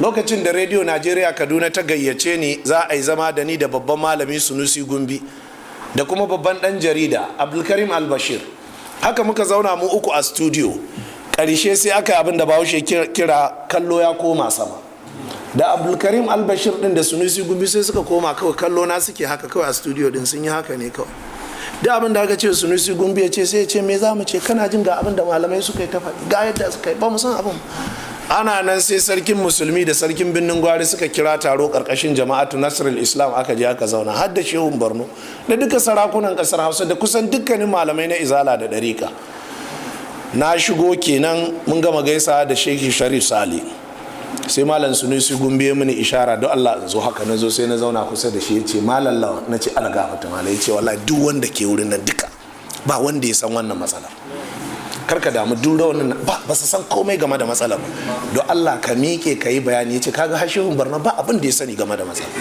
lokacin da rediyo Najeriya Kaduna ta gayyace ni za a yi zama da ni da babban malami Sunusi Gumbi da kuma babban dan jarida Abdulkarim Albashir. Haka muka zauna mu uku a studio. Ƙarshe sai aka yi abin da Bahaushe kira kallo ya koma sama. Da Abdulkarim Albashir din da Sunusi Gumbi sai suka koma kawai kallo na suke haka kawai a studio din, sun yi haka ne kawai. Da abin da aka ce Sunusi Gumbi ya ce sai ya ce me za mu ce, kana jin ga abin da malamai suka yi ta faɗi, ga yadda suka yi, ba mu san abin. Ana nan sai sarkin musulmi da sarkin birnin gwari suka kira taro karkashin jama'atu Nasrul Islam, aka je aka zauna har da shehun Borno da duka sarakunan kasar Hausa da kusan dukkanin malamai na izala da dariƙa. Na shigo kenan mun gama gaisa da Sheikh Sharif Sale, sai malam Sunusi Gumbi ya mini ishara don Allah in zo haka, na zo sai na zauna kusa da shi, ya ce malam Lawan, na ce ana gafata malai, ya ce wallahi duk wanda ke wurin nan duka ba wanda ya san wannan matsala, karka damu, duk rawanin ba su san komai game da matsalar, don Allah ka miƙe ka yi bayani. Ya ce kaga hashihun Barna ba abin da ya sani game da matsalar,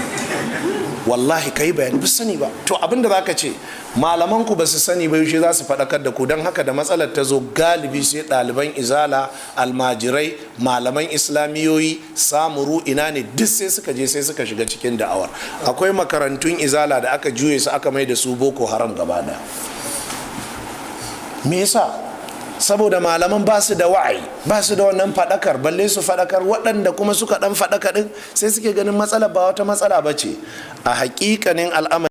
wallahi ka yi bayani, ba su sani ba. To abin da za ka ce malaman ku ba su sani ba, yaushe za su faɗakar da ku? Don haka da matsalar ta zo galibi sai ɗaliban izala, almajirai, malaman islamiyoyi, samuru, ina ne duk sai suka je sai suka shiga cikin da'awar. Akwai makarantun izala da aka juye su aka mai da su boko haram gaba ɗaya. Me yasa? Saboda malaman ba su da wa'ayi, ba su da wannan faɗakar, balle su faɗakar. Waɗanda kuma suka ɗan faɗaka ɗin sai suke ganin matsala ba wata matsala ba ce. A haƙiƙanin al'amari